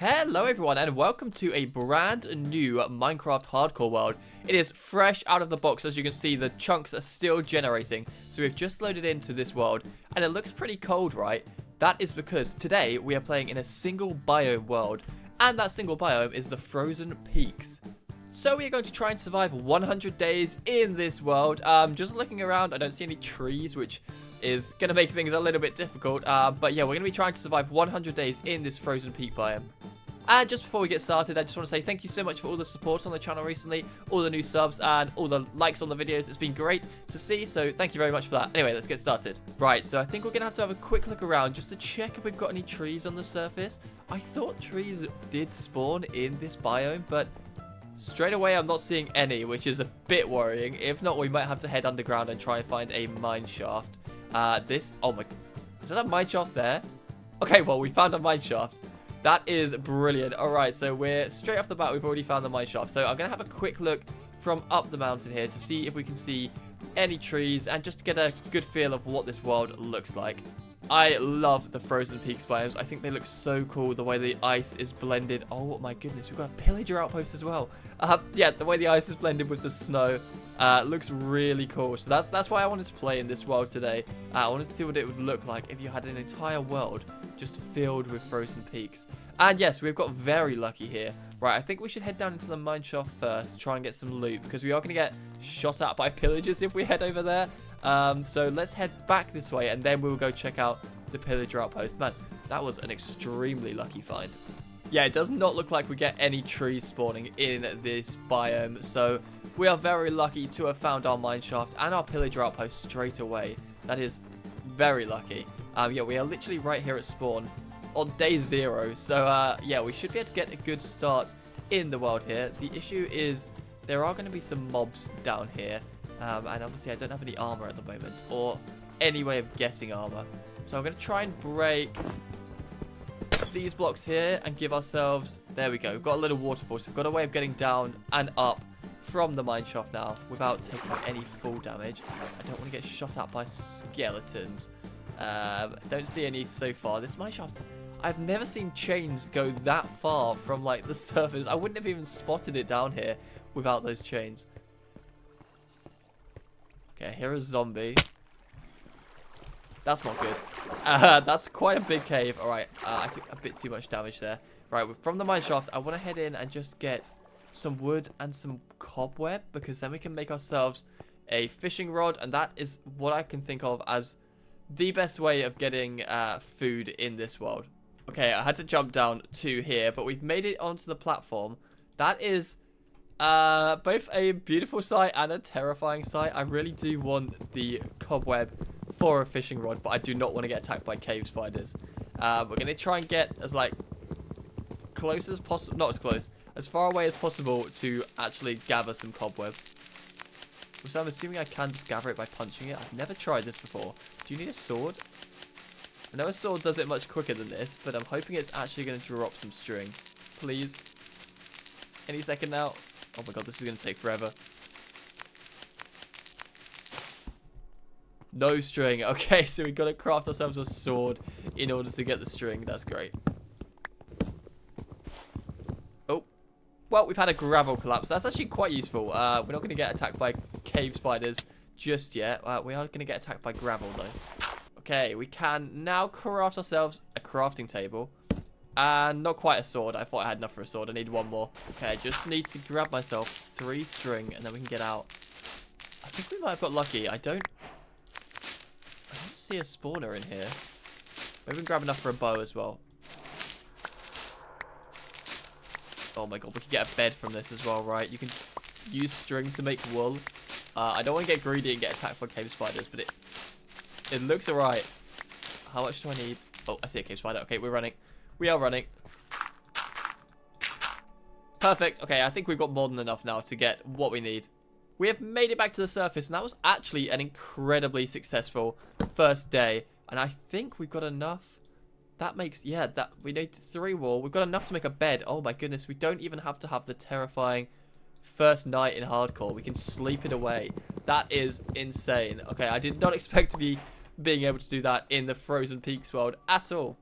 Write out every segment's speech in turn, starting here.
Hello everyone and welcome to a brand new Minecraft hardcore world. It is fresh out of the box. As you can see, the chunks are still generating. So we've just loaded into this world and it looks pretty cold, right? That is because today we are playing in a single biome world, and that single biome is the frozen peaks. So we are going to try and survive 100 days in this world. Just looking around, I don't see any trees, which is going to make things a little bit difficult. But yeah, we're going to be trying to survive 100 days in this frozen peak biome. And just before we get started, I just want to say thank you so much for all the support on the channel recently, all the new subs and all the likes on the videos. It's been great to see, so thank you very much for that. Anyway, let's get started. Right, so I think we're going to have a quick look around just to check if we've got any trees on the surface. I thought trees did spawn in this biome, but straight away I'm not seeing any, which is a bit worrying. If not, we might have to head underground and try and find a mine shaft. Oh my, is that a mine shaft there? Okay, well, we found a mine shaft. That is brilliant. All right, so we're straight off the bat. We've already found the mine shaft. So I'm going to have a quick look from up the mountain here to see if we can see any trees and just to get a good feel of what this world looks like. I love the frozen peaks biomes. I think they look so cool. The way the ice is blended. Oh my goodness, we've got a pillager outpost as well. Yeah, the way the ice is blended with the snow looks really cool. So that's why I wanted to play in this world today. I wanted to see what it would look like if you had an entire world just filled with frozen peaks. And yes, we've got very lucky here. Right, I think we should head down into the mine shaft first, try and get some loot, because we are going to get shot at by pillagers if we head over there. So let's head back this way, and then we'll go check out the pillager outpost. Man, that was an extremely lucky find. Yeah, it does not look like we get any trees spawning in this biome, so we are very lucky to have found our mine shaft and our pillager outpost straight away. That is very lucky. Yeah, we are literally right here at spawn on day 0, so yeah, we should be able to get a good start in the world here. The issue is there are going to be some mobs down here, and obviously I don't have any armor at the moment or any way of getting armor, so I'm going to try and break these blocks here and give ourselves, there we go, we've got a little waterfall, so we've got a way of getting down and up from the mine shaft now without taking any full damage. I don't want to get shot at by skeletons. Don't see any so far. This mine shaft, I've never seen chains go that far from like the surface. I wouldn't have even spotted it down here without those chains. Okay, here is a zombie. That's not good. That's quite a big cave. All right, I took a bit too much damage there. Right, from the mine shaft, I want to head in and just get some wood and some cobweb, because then we can make ourselves a fishing rod, and that is what I can think of as the best way of getting food in this world. Okay, I had to jump down to here, but we've made it onto the platform. That is both a beautiful sight and a terrifying sight. I really do want the cobweb for a fishing rod, but I do not want to get attacked by cave spiders. We're going to try and get as like close as possible, not as close, as far away as possible to actually gather some cobweb. So I'm assuming I can just gather it by punching it. I've never tried this before. Do you need a sword? I know a sword does it much quicker than this, but I'm hoping it's actually going to drop some string. Please. Any second now. Oh my god, this is going to take forever. No string. Okay, so we've got to craft ourselves a sword in order to get the string. That's great. Oh. Well, we've had a gravel collapse. That's actually quite useful. We're not going to get attacked by cave spiders just yet. We are going to get attacked by gravel, though. Okay, we can now craft ourselves a crafting table. And not quite a sword. I thought I had enough for a sword. I need one more. Okay, I just need to grab myself 3 string, and then we can get out. I think we might have got lucky. I don't see a spawner in here. Maybe we can grab enough for a bow as well. Oh my god, we can get a bed from this as well, right? You can use string to make wool. I don't want to get greedy and get attacked by cave spiders, but it looks alright. How much do I need? Oh, I see a cave spider. Okay, we're running. We are running. Perfect. Okay, I think we've got more than enough now to get what we need. We have made it back to the surface, and that was actually an incredibly successful first day. And I think we've got enough. That makes, yeah, that we need 3 wool. We've got enough to make a bed. Oh my goodness, we don't even have to have the terrifying first night in hardcore. We can sleep it away. That is insane. Okay, I did not expect to be being able to do that in the Frozen Peaks world at all.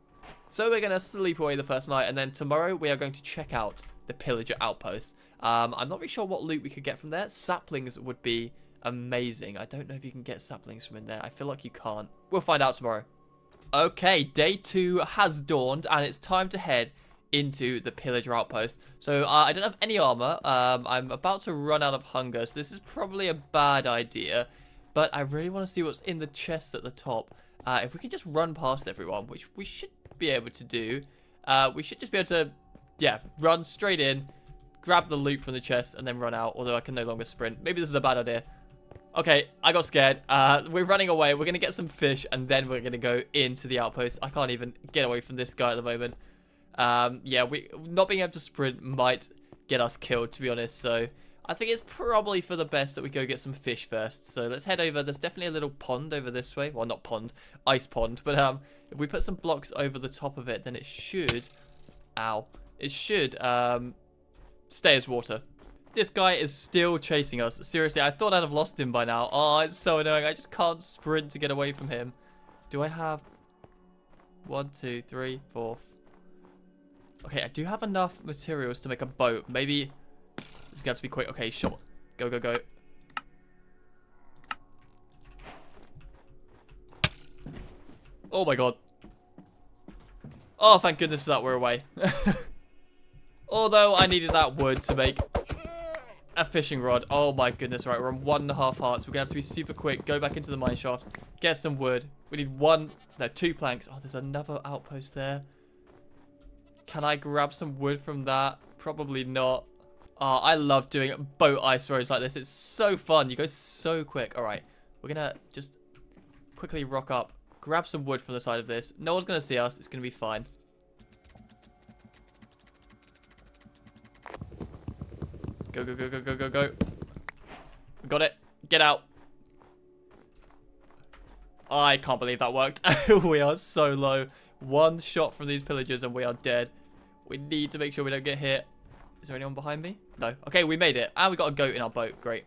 So we're going to sleep away the first night, and then tomorrow we are going to check out the pillager outpost. I'm not really sure what loot we could get from there. Saplings would be amazing. I don't know if you can get saplings from in there. I feel like you can't. We'll find out tomorrow. Okay, day 2 has dawned, and it's time to head into the pillager outpost. So I don't have any armor. I'm about to run out of hunger, so this is probably a bad idea. But I really want to see what's in the chests at the top. If we can just run past everyone, which we should be able to do, we should just be able to, yeah, run straight in, grab the loot from the chest, and then run out. Although I can no longer sprint. Maybe this is a bad idea. Okay, I got scared. We're running away. We're going to get some fish, and then we're going to go into the outpost. I can't even get away from this guy at the moment. Yeah, not being able to sprint might get us killed, to be honest. So I think it's probably for the best that we go get some fish first. So let's head over. There's definitely a little pond over this way. Well, not pond, ice pond. But if we put some blocks over the top of it, then it should, it should stay as water. This guy is still chasing us. Seriously, I thought I'd have lost him by now. Oh, it's so annoying. I just can't sprint to get away from him. Do I have 1, 2, 3, 4? Okay, I do have enough materials to make a boat. Maybe it's going to be quick. Okay, sure. Go, go, go. Oh my god. Oh, thank goodness for that. We're away. Although I needed that wood to make a fishing rod. Oh my goodness. Right, we're on 1.5 hearts. We're going to have to be super quick. Go back into the mine shaft. Get some wood. We need 2 planks. Oh, there's another outpost there. Can I grab some wood from that? Probably not. Oh, I love doing boat ice roads like this. It's so fun. You go so quick. All right. We're going to just quickly rock up. Grab some wood from the side of this. No one's going to see us. It's going to be fine. Go, go, go, go, go, go, go. We got it. Get out. I can't believe that worked. We are so low. 1 shot from these pillagers and we are dead. We need to make sure we don't get hit. Is there anyone behind me? No. Okay, we made it. And we got a goat in our boat. Great.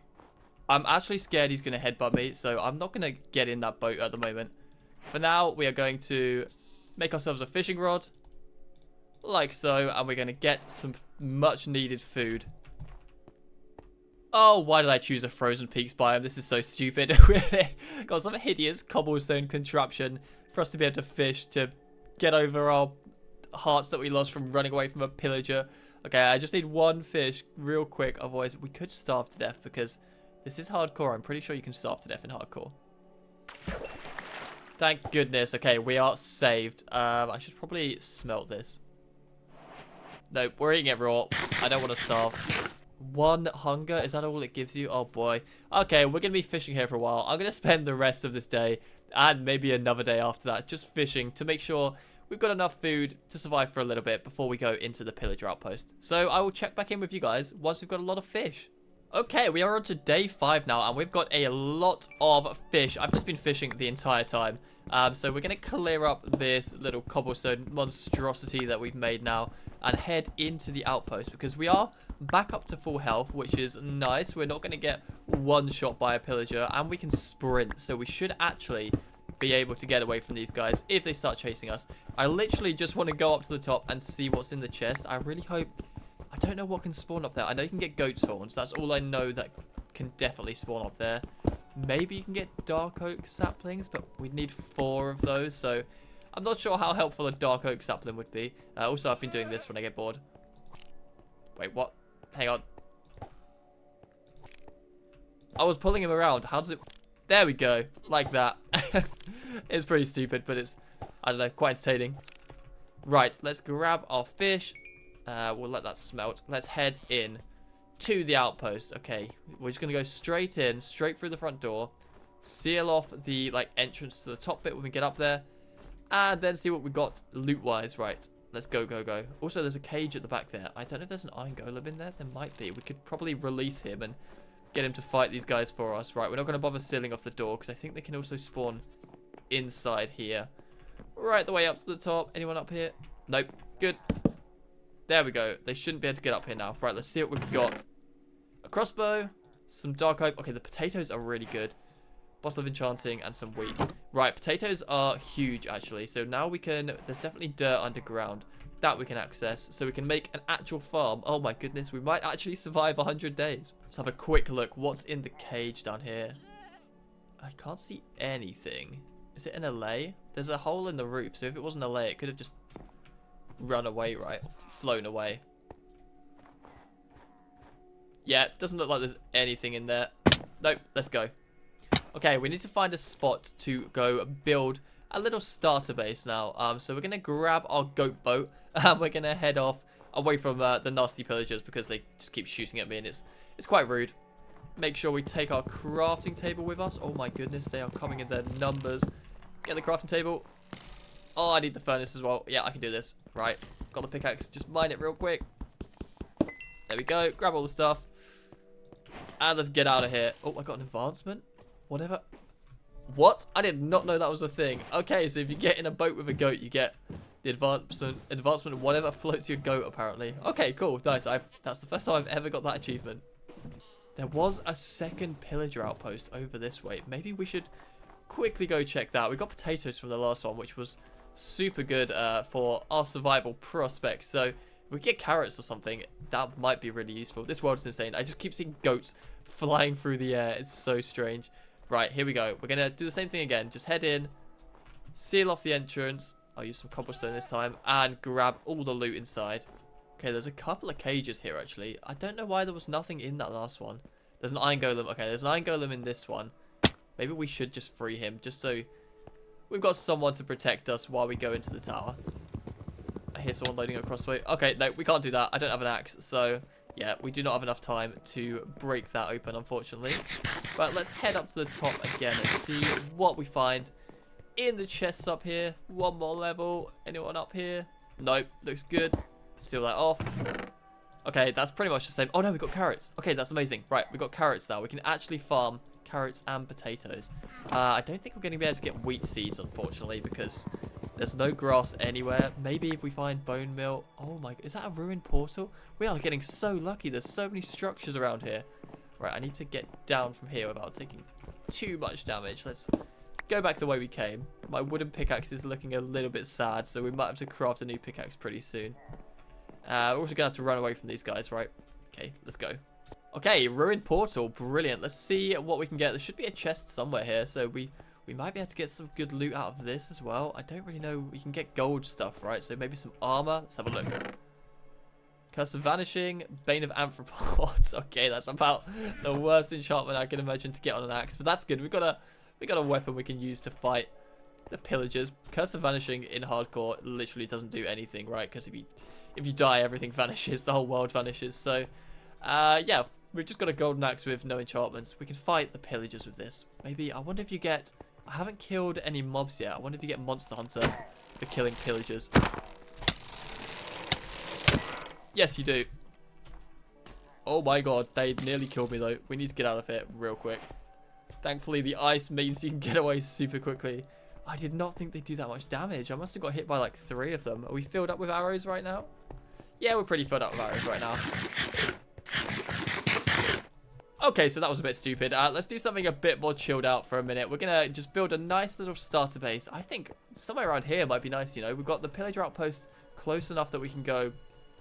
I'm actually scared he's going to headbutt me, so I'm not going to get in that boat at the moment. For now, we are going to make ourselves a fishing rod. Like so. And we're going to get some much needed food. Oh, why did I choose a frozen peaks biome? This is so stupid. Really got some hideous cobblestone contraption for us to be able to fish to get over our hearts that we lost from running away from a pillager. Okay, I just need 1 fish real quick. Otherwise, we could starve to death because this is hardcore. I'm pretty sure you can starve to death in hardcore. Thank goodness. Okay, we are saved. I should probably smelt this. No, we're eating it raw. I don't want to starve. 1 hunger? Is that all it gives you? Oh boy. Okay, we're going to be fishing here for a while. I'm going to spend the rest of this day and maybe another day after that just fishing to make sure we've got enough food to survive for a little bit before we go into the pillager outpost. So I will check back in with you guys once we've got a lot of fish. Okay, we are on to day 5 now, and we've got a lot of fish. I've just been fishing the entire time. So we're going to clear up this little cobblestone monstrosity that we've made now and head into the outpost because we are back up to full health, which is nice. We're not going to get 1 shot by a pillager, and we can sprint. So we should actually be able to get away from these guys if they start chasing us. I literally just want to go up to the top and see what's in the chest. I really hope... I don't know what can spawn up there. I know you can get goat's horns. That's all I know that can definitely spawn up there. Maybe you can get dark oak saplings, but we'd need 4 of those. So I'm not sure how helpful a dark oak sapling would be. Also, I've been doing this when I get bored. Wait, what? Hang on. I was pulling him around. How does it... There we go. Like that. It's pretty stupid, but it's, I don't know, quite entertaining. Right, let's grab our fish. We'll let that smelt. Let's head in to the outpost. Okay, we're just going to go straight in, straight through the front door. Seal off the, entrance to the top bit when we get up there. And then see what we got loot-wise. Right, let's go, go, go. Also, there's a cage at the back there. I don't know if there's an iron golem in there. There might be. We could probably release him and get him to fight these guys for us. Right, we're not going to bother sealing off the door because I think they can also spawn inside here. Right the way up to the top. Anyone up here? Nope. Good. There we go. They shouldn't be able to get up here now. Right, let's see what we've got. A crossbow. Some dark oak. Okay, the potatoes are really good. bottle of enchanting, and some wheat. Right, potatoes are huge, actually. So now we can... There's definitely dirt underground that we can access. So we can make an actual farm. Oh, my goodness. We might actually survive 100 days. Let's have a quick look. What's in the cage down here? I can't see anything. Is it an allay? There's a hole in the roof. So if it wasn't a allay, it could have just run away, right? Flown away. Yeah, it doesn't look like there's anything in there. Nope, let's go. Okay, we need to find a spot to go build a little starter base now. So we're going to grab our goat boat and we're going to head off away from the nasty pillagers because they just keep shooting at me and it's quite rude. Make sure we take our crafting table with us. Oh my goodness, they are coming in their numbers. Get the crafting table. Oh, I need the furnace as well. Yeah, I can do this. Right, got the pickaxe. Just mine it real quick. There we go. Grab all the stuff. And let's get out of here. Oh, I got an advancement. Whatever. What? I did not know that was a thing. Okay, so if you get in a boat with a goat, you get the advancement of whatever floats your goat, apparently. Okay, cool. Nice. That's the first time I've ever got that achievement. There was a second pillager outpost over this way. Maybe we should quickly go check that. We got potatoes from the last one, which was super good for our survival prospects. So if we get carrots or something, that might be really useful. This world is insane. I just keep seeing goats flying through the air. It's so strange. Right, here we go. We're going to do the same thing again. Just head in, seal off the entrance. I'll use some cobblestone this time and grab all the loot inside. Okay, there's a couple of cages here, actually. I don't know why there was nothing in that last one. There's an iron golem. Okay, there's an iron golem in this one. Maybe we should just free him, just so we've got someone to protect us while we go into the tower. I hear someone loading a crossbow. Okay, no, we can't do that. I don't have an axe, so yeah, we do not have enough time to break that open, unfortunately. But let's head up to the top again and see what we find in the chests up here. One more level. Anyone up here? Nope, looks good. Seal that off. Okay, that's pretty much the same. Oh no, we got carrots. Okay, that's amazing. Right, we got carrots now. We can actually farm carrots and potatoes. I don't think we're going to be able to get wheat seeds, unfortunately, because there's no grass anywhere. Maybe if we find bone meal. Oh my, is that a ruined portal? We are getting so lucky. There's so many structures around here. Right, I need to get down from here without taking too much damage. Let's go back the way we came. My wooden pickaxe is looking a little bit sad, so we might have to craft a new pickaxe pretty soon. We're also going to have to run away from these guys, right? Okay, let's go. Okay, ruined portal. Brilliant. Let's see what we can get. There should be a chest somewhere here, so we might be able to get some good loot out of this as well. I don't really know. We can get gold stuff, right? So maybe some armor. Let's have a look. Curse of Vanishing, Bane of Arthropods. Okay, that's about the worst enchantment I can imagine to get on an axe, but that's good. We got a weapon we can use to fight the pillagers. Curse of Vanishing in hardcore literally doesn't do anything, right? Because if you die, everything vanishes. The whole world vanishes. So, yeah, we've just got a golden axe with no enchantments. We can fight the pillagers with this. Maybe, I wonder if you get... I haven't killed any mobs yet. I wonder if you get Monster Hunter for killing pillagers. Yes, you do. Oh my god, they nearly killed me though. We need to get out of here real quick. Thankfully, the ice means you can get away super quickly. I did not think they'd do that much damage. I must have got hit by like 3 of them. Are we filled up with arrows right now? Yeah, we're pretty filled up with arrows right now. Okay, so that was a bit stupid. Let's do something a bit more chilled out for a minute. We're going to just build a nice little starter base. I think somewhere around here might be nice, you know. We've got the pillager outpost close enough that we can go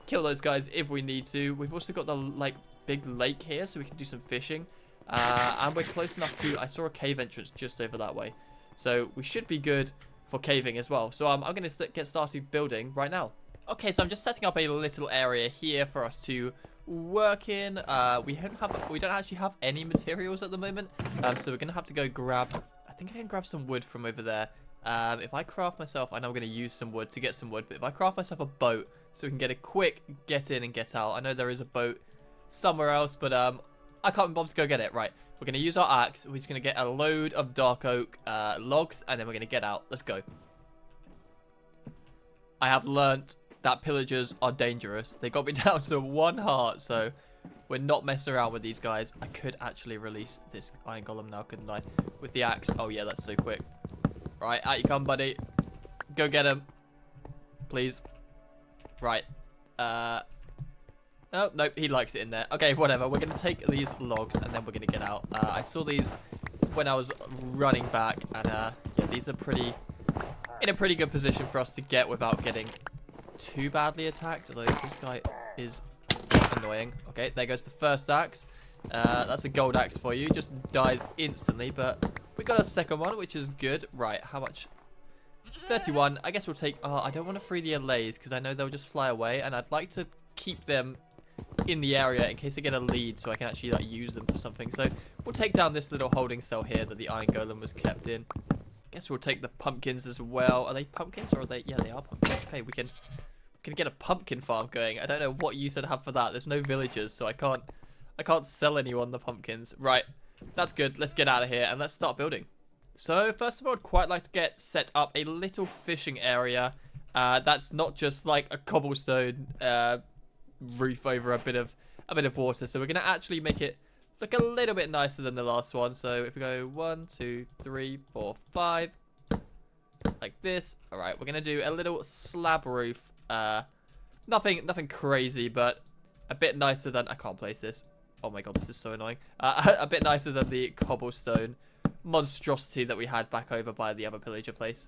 kill those guys if we need to. We've also got the like big lake here, so we can do some fishing. And we're close enough to... I saw a cave entrance just over that way. So we should be good for caving as well. So I'm going to get started building right now. Okay, so I'm just setting up a little area here for us to work in. We don't actually have any materials at the moment. So we're going to have to go grab... I think I can grab some wood from over there. If I craft myself... I know I'm going to use some wood to get some wood. But if I craft myself a boat so we can get a quick get in and get out. I know there is a boat somewhere else, but I can't be bothered to go get it. Right. We're going to use our axe. We're just going to get a load of dark oak logs, and then we're going to get out. Let's go. I have learnt that pillagers are dangerous. They got me down to 1 heart, so we're not messing around with these guys. I could actually release this iron golem now, couldn't I? With the axe. Oh, yeah, that's so quick. Right, out you come, buddy. Go get him. Please. Right. Oh, nope, he likes it in there. Okay, whatever. We're going to take these logs and then we're going to get out. I saw these when I was running back. And yeah, these are in a pretty good position for us to get without getting too badly attacked. Although this guy is annoying. Okay, there goes the first axe. That's a gold axe for you. Just dies instantly, but we got a second one, which is good. Right, how much? 31. I guess we'll take... Oh, I don't want to free the allays because I know they'll just fly away, and I'd like to keep them in the area in case I get a lead so I can actually like use them for something. So we'll take down this little holding cell here that the iron golem was kept in. Guess we'll take the pumpkins as well. Are they pumpkins or are they... Yeah, they are pumpkins. Okay, we can get a pumpkin farm going. I don't know what use I'd have for that. There's no villagers, so I can't sell anyone the pumpkins. Right, that's good. Let's get out of here and let's start building. So first of all, I'd quite like to set up a little fishing area. That's not just like a cobblestone roof over a bit of water. So we're gonna actually make it look a little bit nicer than the last one. So if we go 1, 2, 3, 4, 5, like this. All right, we're gonna do a little slab roof. Nothing crazy, but a bit nicer than... I can't place this. Oh my god, this is so annoying. A bit nicer than the cobblestone monstrosity that we had back over by the other pillager place.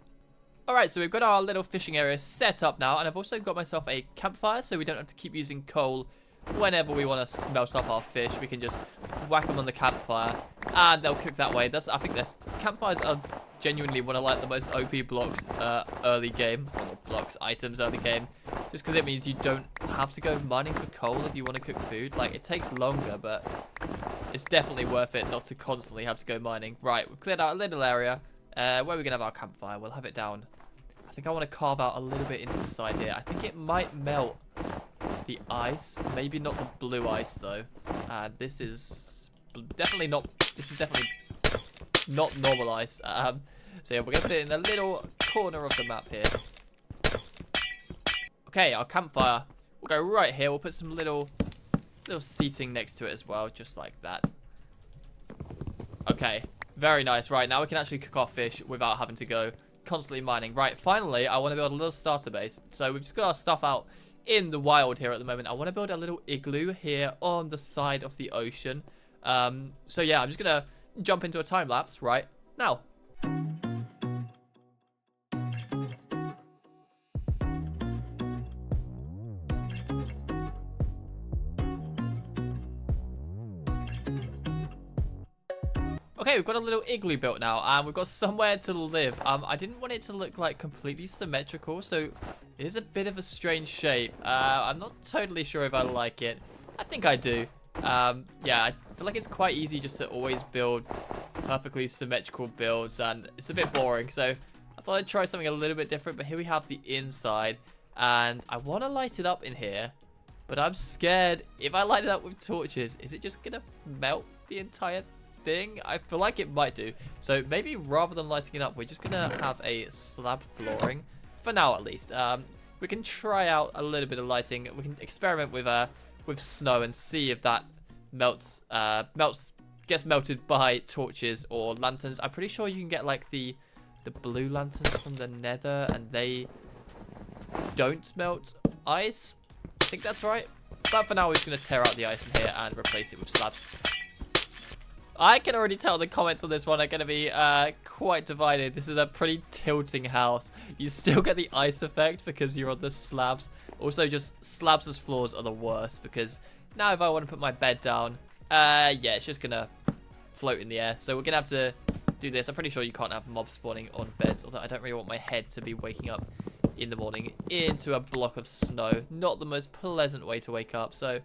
Alright, so we've got our little fishing area set up now, and I've also got myself a campfire, so we don't have to keep using coal whenever we want to smelt up our fish. We can just whack them on the campfire, and they'll cook that way. I think campfires are genuinely one of like the most OP blocks early game, or not blocks, items early game, just because it means you don't have to go mining for coal if you want to cook food. Like, it takes longer, but it's definitely worth it not to constantly have to go mining. Right, we've cleared out a little area where we're gonna have our campfire. We'll have it down. I think I want to carve out a little bit into the side here. I think it might melt the ice, maybe not the blue ice though. This is definitely not normal ice. So yeah, we're gonna put it in a little corner of the map here. Okay, our campfire will go right here. We'll put some little seating next to it as well, just like that. Okay, very nice. Right, now we can actually cook our fish without having to go constantly mining. Right, finally, I want to build a little starter base. So we've just got our stuff out in the wild here at the moment. I want to build a little igloo here on the side of the ocean. So yeah, I'm just gonna jump into a time lapse right now. Okay, we've got a little igloo built now, and we've got somewhere to live. I didn't want it to look like completely symmetrical, so it is a bit of a strange shape. I'm not totally sure if I like it. I think I do. Yeah, I feel like it's quite easy just to always build perfectly symmetrical builds, and it's a bit boring. So I thought I'd try something a little bit different. But here we have the inside, and I want to light it up in here, but I'm scared if I light it up with torches, is it just gonna melt the entire thing? I feel like it might do. So maybe rather than lighting it up, we're just gonna have a slab flooring for now, at least. We can try out a little bit of lighting. We can experiment with snow and see if that gets melted by torches or lanterns. I'm pretty sure you can get like the blue lanterns from the nether, and they don't melt ice. I think that's right. But for now, we're just gonna tear out the ice in here and replace it with slabs. I can already tell the comments on this one are going to be quite divided. This is a pretty tilting house. You still get the ice effect because you're on the slabs. Also, just slabs as floors are the worst, because now if I want to put my bed down, yeah, it's just going to float in the air. So we're going to have to do this. I'm pretty sure you can't have mobs spawning on beds, although I don't really want my head to be waking up in the morning into a block of snow. Not the most pleasant way to wake up. So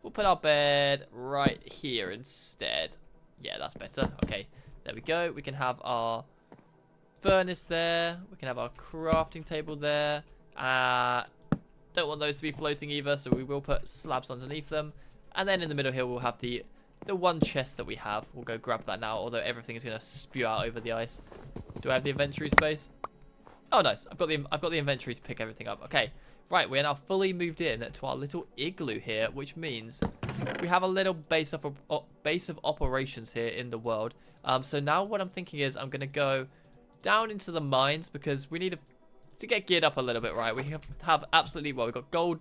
we'll put our bed right here instead. Yeah, that's better. Okay, there we go. We can have our furnace there. We can have our crafting table there. Don't want those to be floating either, so we will put slabs underneath them. And then in the middle here, we'll have the one chest that we have. We'll go grab that now, although everything is going to spew out over the ice. Do I have the inventory space? Oh, nice. I've got the inventory to pick everything up. Okay, right. We are now fully moved in to our little igloo here, which means we have a little base of operations here in the world. So now what I'm thinking is I'm going to go down into the mines, because we need to get geared up a little bit, right? We have absolutely, well, we've got gold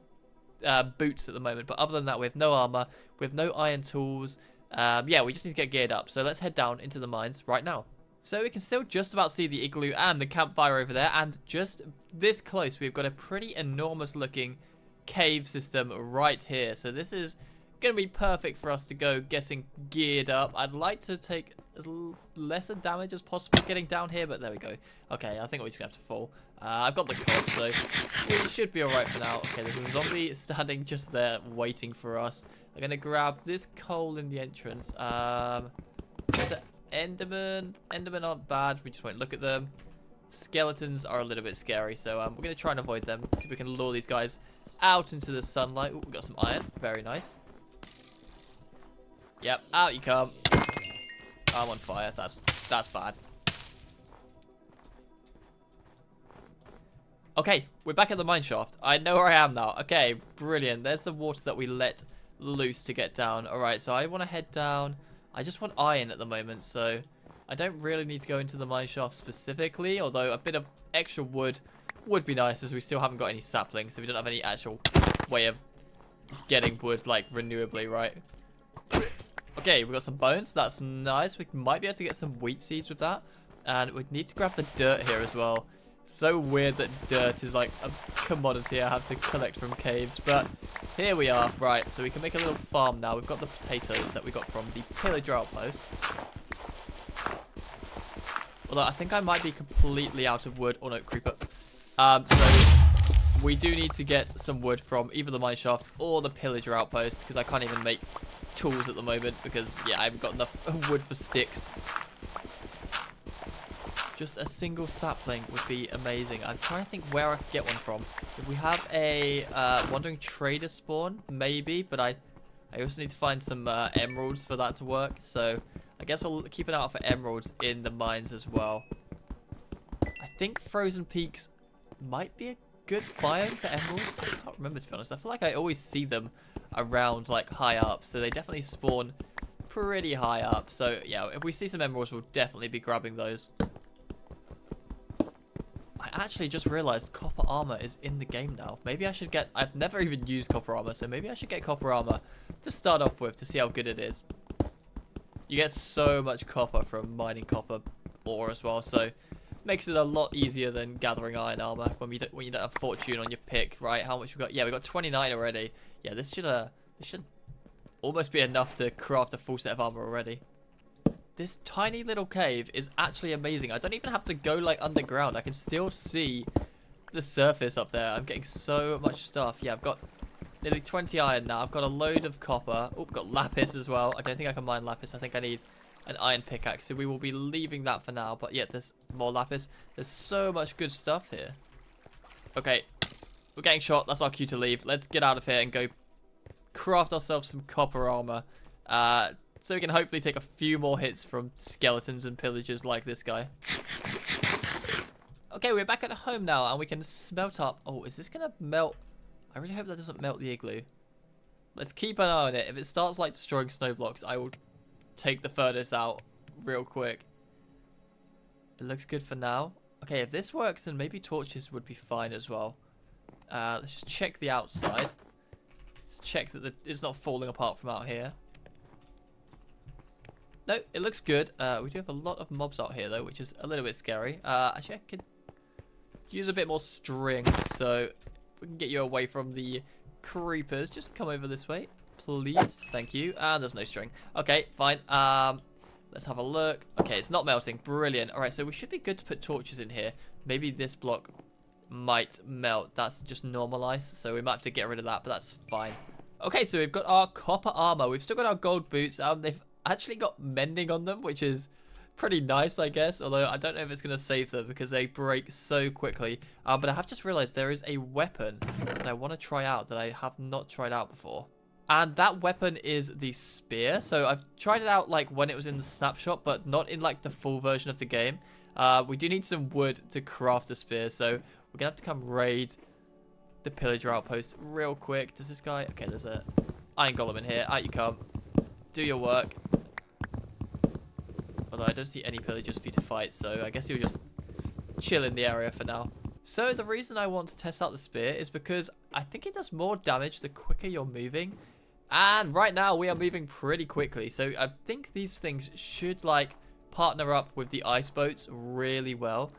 boots at the moment, but other than that, we have no armor, we have no iron tools, Yeah, we just need to get geared up. So let's head down into the mines right now. So we can still just about see the igloo and the campfire over there. And just this close, we've got a pretty enormous looking cave system right here. So this is going to be perfect for us to go getting geared up. I'd like to take as lesser damage as possible getting down here, but there we go. Okay, I think we're just going to have to fall. I've got the cod, so we should be alright for now. Okay, there's a zombie standing just there waiting for us. I'm going to grab this coal in the entrance. There's an Enderman. Endermen aren't bad. We just won't look at them. Skeletons are a little bit scary, so we're going to try and avoid them. See if we can lure these guys out into the sunlight. Ooh, we've got some iron. Very nice. Yep, out you come. I'm on fire. That's bad. Okay, we're back at the mine shaft. I know where I am now. Okay, brilliant. There's the water that we let loose to get down. Alright, so I want to head down. I just want iron at the moment, so I don't really need to go into the mine shaft specifically, although a bit of extra wood would be nice, as we still haven't got any saplings, so we don't have any actual way of getting wood, like, renewably, right? Okay, we've got some bones. That's nice. We might be able to get some wheat seeds with that. And we need to grab the dirt here as well. So weird that dirt is like a commodity I have to collect from caves. But here we are. Right, so we can make a little farm now. We've got the potatoes that we got from the pillager outpost. Although I think I might be completely out of wood. Oh no, creeper. So we do need to get some wood from either the mine shaft or the pillager outpost, because I can't even make tools at the moment because, yeah, I haven't got enough wood for sticks. Just a single sapling would be amazing. I'm trying to think where I could get one from. If we have a wandering trader spawn, maybe, but I also need to find some emeralds for that to work, so I guess we'll keep an eye out for emeralds in the mines as well. I think Frozen Peaks might be a good biome for emeralds. I can't remember, to be honest. I feel like I always see them around, like, high up, so they definitely spawn pretty high up. So yeah, if we see some emeralds, we'll definitely be grabbing those. I actually just realized copper armor is in the game now. Maybe I should get... I've never even used copper armor, so maybe I should get copper armor to start off with to see how good it is. You get so much copper from mining copper ore as well, so makes it a lot easier than gathering iron armor when you don't have fortune on your pick, right? How much we got? Yeah, we got 29 already. Yeah, this should almost be enough to craft a full set of armor already. This tiny little cave is actually amazing. I don't even have to go, like, underground. I can still see the surface up there. I'm getting so much stuff. Yeah, I've got nearly 20 iron now. I've got a load of copper. Oh, I've got lapis as well. I don't think I can mine lapis. I think I need an iron pickaxe, so we will be leaving that for now. But yeah, there's more lapis. There's so much good stuff here. Okay, we're getting shot. That's our cue to leave. Let's get out of here and go craft ourselves some copper armor. So we can hopefully take a few more hits from skeletons and pillagers like this guy. Okay, we're back at home now, and we can smelt up. Oh, is this going to melt? I really hope that doesn't melt the igloo. Let's keep an eye on it. If it starts, like, destroying snow blocks, I will take the furnace out real quick. It looks good for now. Okay, if this works, then maybe torches would be fine as well. Let's just check the outside. Let's check that it's not falling apart from out here. No, it looks good. We do have a lot of mobs out here, though, which is a little bit scary. Actually, I could use a bit more string. So, if we can get you away from the creepers, just come over this way, please. Thank you. And there's no string. Okay, fine. Let's have a look. Okay, it's not melting. Brilliant. All right, so we should be good to put torches in here. Maybe this block might melt. That's just normal ice, so we might have to get rid of that, but that's fine. Okay, so we've got our copper armor. We've still got our gold boots. They've actually got mending on them, which is pretty nice, I guess, although I don't know if it's going to save them because they break so quickly. But I have just realized there is a weapon that I want to try out that I have not tried out before, and that weapon is the spear. So I've tried it out, like, when it was in the snapshot, but not in, like, the full version of the game. We do need some wood to craft a spear, so we're gonna have to come raid the pillager outpost real quick. Does this guy... Okay, there's a iron golem in here. Out you come. Do your work. Although I don't see any pillagers for you to fight, so I guess you'll just chill in the area for now. So the reason I want to test out the spear is because I think it does more damage the quicker you're moving. And right now we are moving pretty quickly. So I think these things should like partner up with the ice boats really well.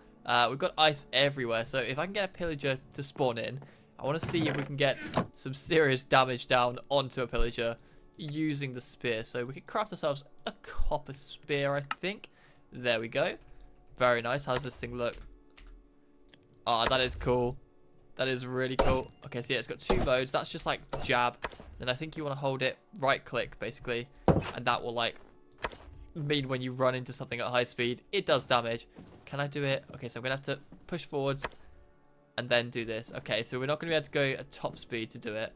We've got ice everywhere. So if I can get a pillager to spawn in, I want to see if we can get some serious damage down onto a pillager using the spear. So we can craft ourselves a copper spear, I think. There we go. Very nice. How does this thing look? Oh, that is cool. That is really cool. Okay, so yeah, it's got 2 modes. That's just like jab. Then I think you want to hold it, right click basically, and that will like mean when you run into something at high speed, it does damage. Can I do it? Okay, so I'm gonna have to push forwards and then do this. Okay, so we're not gonna be able to go at top speed to do it,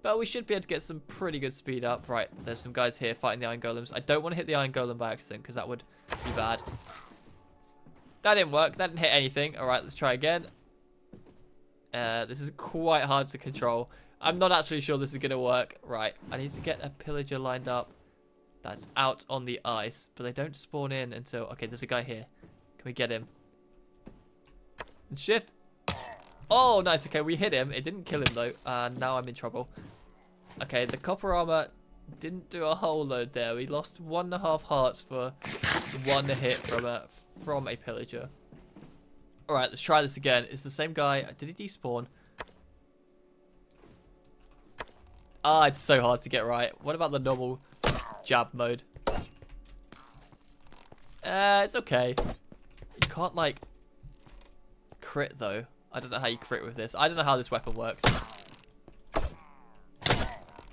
but we should be able to get some pretty good speed up. Right, there's some guys here fighting the iron golems. I don't want to hit the iron golem by accident because that would be bad. That didn't work. That didn't hit anything. All right, let's try again. This is quite hard to control. I'm not actually sure this is going to work. Right, I need to get a pillager lined up that's out on the ice, but they don't spawn in until... Okay, there's a guy here. Can we get him? And shift. Oh, nice. Okay, we hit him. It didn't kill him, though. Now I'm in trouble. Okay, the copper armor didn't do a whole load there. We lost 1.5 hearts for 1 hit from a pillager. Alright, let's try this again. It's the same guy. Did he despawn? Ah, it's so hard to get right. What about the normal jab mode? It's okay. You can't, like, crit, though. I don't know how you crit with this. I don't know how this weapon works.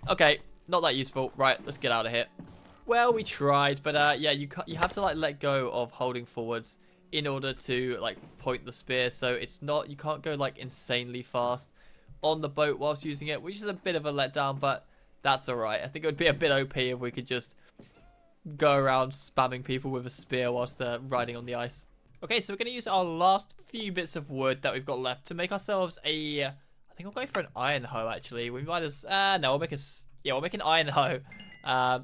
Okay, not that useful. Right, let's get out of here. Well, we tried, but yeah, you have to, like, let go of holding forwards in order to like point the spear, so it's not, you can't go like insanely fast on the boat whilst using it, which is a bit of a letdown, but that's all right. I think it would be a bit OP if we could just go around spamming people with a spear whilst they're riding on the ice. Okay, so we're going to use our last few bits of wood that we've got left to make ourselves a, I think we'll go for an iron hoe actually. We might as, no, we'll make we'll make an iron hoe,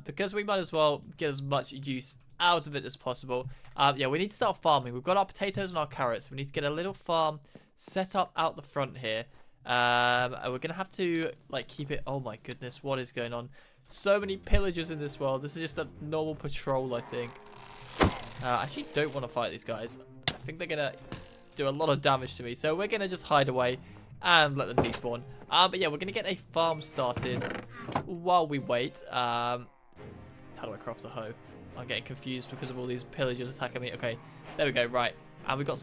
because we might as well get as much use out of it as possible. Yeah, we need to start farming. We've got our potatoes and our carrots. We need to get a little farm set up out the front here. And we're gonna have to like keep it. Oh my goodness, what is going on? So many pillagers in this world. This is just a normal patrol, I think. I actually don't want to fight these guys. I think they're gonna do a lot of damage to me, so we're gonna just hide away and let them despawn. But yeah, we're gonna get a farm started while we wait. How do I craft the hoe? I'm getting confused because of all these pillagers attacking me. Okay, there we go. Right, and we've got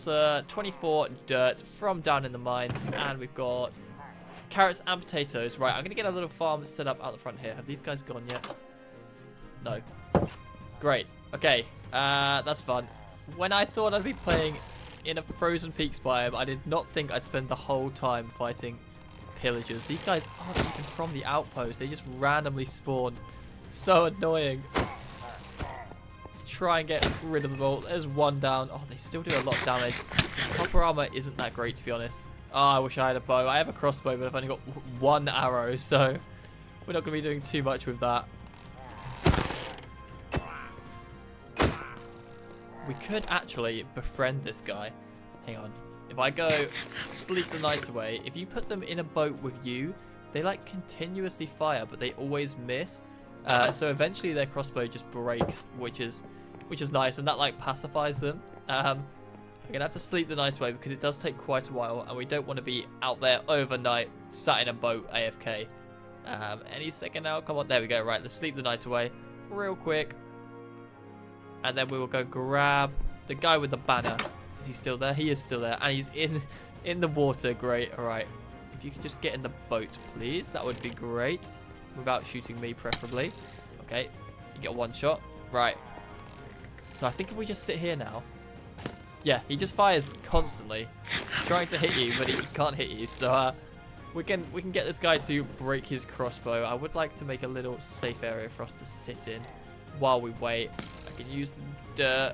24 dirt from down in the mines, and we've got carrots and potatoes. Right, I'm gonna get a little farm set up out the front here. Have these guys gone yet? No. Great. Okay, that's fun. When I thought I'd be playing in a frozen peaks biome, I did not think I'd spend the whole time fighting pillagers. These guys aren't even from the outpost. They just randomly spawned. So annoying. Try and get rid of them all. There's one down. Oh, they still do a lot of damage. The copper armor isn't that great, to be honest. Oh, I wish I had a bow. I have a crossbow, but I've only got 1 arrow, so we're not going to be doing too much with that. We could actually befriend this guy. Hang on. If I go sleep the night away, if you put them in a boat with you, they like continuously fire, but they always miss. So eventually their crossbow just breaks, which is nice, and that like pacifies them. I'm gonna have to sleep the night away because it does take quite a while, and we don't want to be out there overnight, sat in a boat AFK. Any second now, come on, there we go. Right, let's sleep the night away real quick, and then we will go grab the guy with the banner. Is he still there? He is still there, and he's in the water. Great. All right, if you could just get in the boat, please, that would be great. Without shooting me, preferably. Okay, you get 1 shot. Right. So I think if we just sit here now. Yeah, he just fires constantly, trying to hit you, but he can't hit you. So we can get this guy to break his crossbow. I would like to make a little safe area for us to sit in while we wait. I can use the dirt.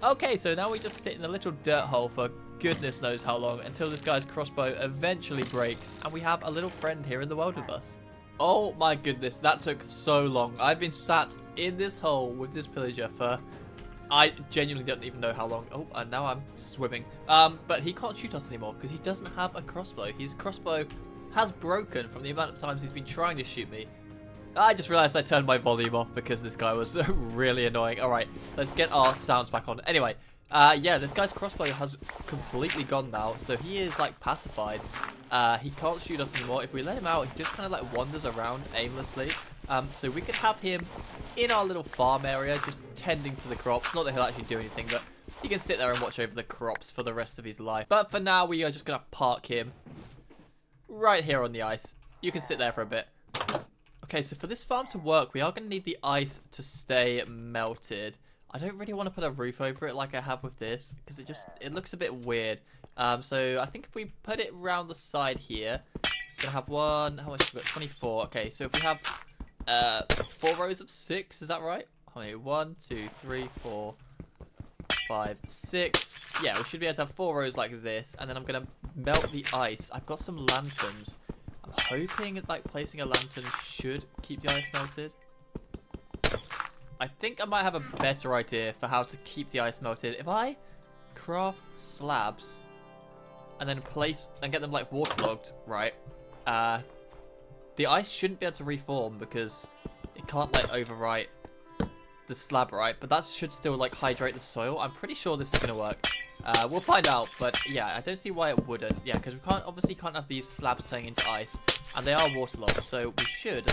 Okay, so now we just sit in a little dirt hole for goodness knows how long until this guy's crossbow eventually breaks and we have a little friend here in the world with us. Oh my goodness, that took so long. I've been sat in this hole with this pillager for, I genuinely don't even know how long. Oh, and now I'm swimming. But he can't shoot us anymore because he doesn't have a crossbow. His crossbow has broken from the amount of times he's been trying to shoot me. I just realized I turned my volume off because this guy was really annoying. Alright, let's get our sounds back on. Anyway, yeah, this guy's crossbow has completely gone now, so he is, like, pacified. He can't shoot us anymore. If we let him out, he just kind of, like, wanders around aimlessly. So we could have him in our little farm area, just tending to the crops. Not that he'll actually do anything, but he can sit there and watch over the crops for the rest of his life. But for now, we are just going to park him right here on the ice. You can sit there for a bit. Okay, so for this farm to work, we are going to need the ice to stay melted. I don't really want to put a roof over it like I have with this, because it looks a bit weird. So I think if we put it around the side here, we're going to have one, how much is it? 24. Okay, so if we have 4 rows of 6, is that right? Wait, 1, 2, 3, 4, 5, 6. Yeah, we should be able to have 4 rows like this, and then I'm going to melt the ice. I've got some lanterns. I'm hoping like placing a lantern should keep the ice melted. I think I might have a better idea for how to keep the ice melted. If I craft slabs and then place and get them like waterlogged, right? The ice shouldn't be able to reform because it can't like overwrite the slab, right? But that should still like hydrate the soil. I'm pretty sure this is gonna work. We'll find out, but yeah, I don't see why it wouldn't. Yeah, because we obviously can't have these slabs turning into ice, and they are waterlogged, so we should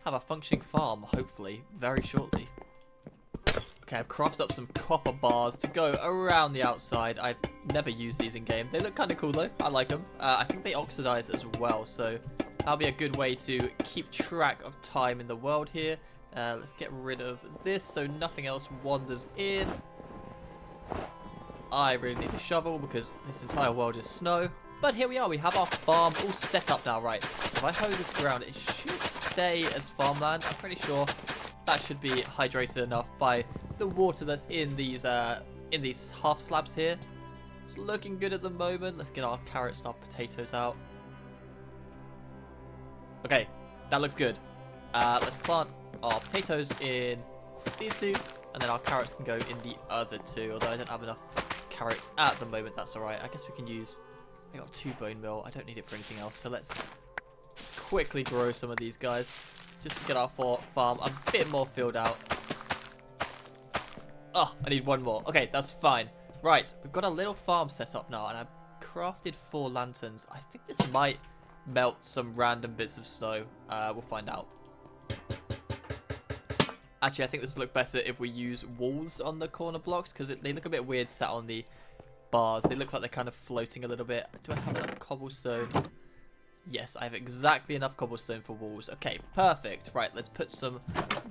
have a functioning farm, hopefully, very shortly. Okay, I've crafted up some copper bars to go around the outside. I've never used these in game. They look kind of cool though. I like them. I think they oxidize as well, so that'll be a good way to keep track of time in the world here. Let's get rid of this so nothing else wanders in. I really need a shovel because this entire world is snow. But here we are. We have our farm all set up now, right? If I hoe this ground, it should stay as farmland. I'm pretty sure that should be hydrated enough by the water that's in these half slabs here. It's looking good at the moment. Let's get our carrots and our potatoes out. Okay, that looks good. Let's plant our potatoes in these 2, and then our carrots can go in the other 2, although I don't have enough carrots at the moment. That's alright. I guess we can use... I got 2 bone meal. I don't need it for anything else, so let's quickly grow some of these guys just to get our farm a bit more filled out. Oh, I need 1 more. Okay, that's fine. Right, we've got a little farm set up now, and I've crafted 4 lanterns. I think this might melt some random bits of snow. We'll find out. Actually, I think this will look better if we use walls on the corner blocks, because they look a bit weird sat on the bars. They look like they're kind of floating a little bit. Do I have enough cobblestone? Yes, I have exactly enough cobblestone for walls. Okay, perfect. Right, let's put some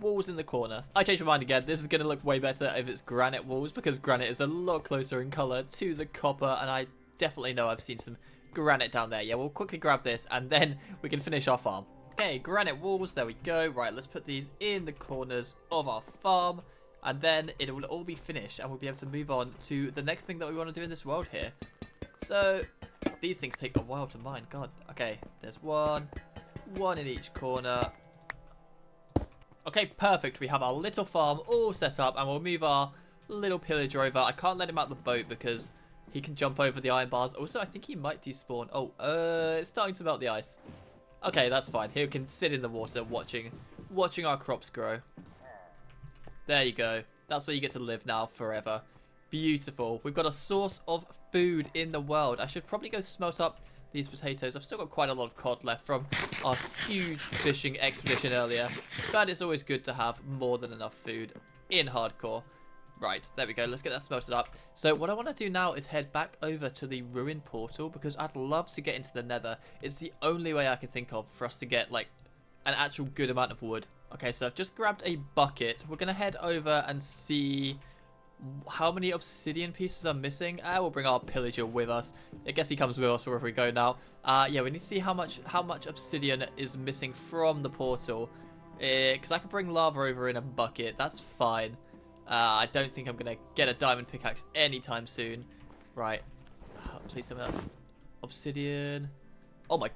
walls in the corner. I changed my mind again. This is going to look way better if it's granite walls, because granite is a lot closer in color to the copper, and I definitely know I've seen some granite down there. Yeah, we'll quickly grab this, and then we can finish our farm. Okay, granite walls, there we go. Right, let's put these in the corners of our farm, and then it will all be finished, and we'll be able to move on to the next thing that we want to do in this world here. So, these things take a while to mine, God. Okay, there's one in each corner. Okay, perfect. We have our little farm all set up, and we'll move our little pillager over. I can't let him out the boat because he can jump over the iron bars. Also, I think he might despawn. Oh, it's starting to melt the ice. Okay, that's fine. He can sit in the water watching our crops grow. There you go. That's where you get to live now forever. Beautiful. We've got a source of food in the world. I should probably go smelt up these potatoes. I've still got quite a lot of cod left from our huge fishing expedition earlier. But it's always good to have more than enough food in hardcore. Right, there we go. Let's get that smelted up. So what I want to do now is head back over to the ruined portal because I'd love to get into the nether. It's the only way I can think of for us to get like an actual good amount of wood. Okay, so I've just grabbed a bucket. We're going to head over and see how many obsidian pieces are missing. We'll bring our pillager with us. I guess he comes with us wherever we go now. Yeah, we need to see how much obsidian is missing from the portal. Because I can bring lava over in a bucket. That's fine. I don't think I'm going to get a diamond pickaxe anytime soon. Right. Please tell me that's obsidian. Oh my.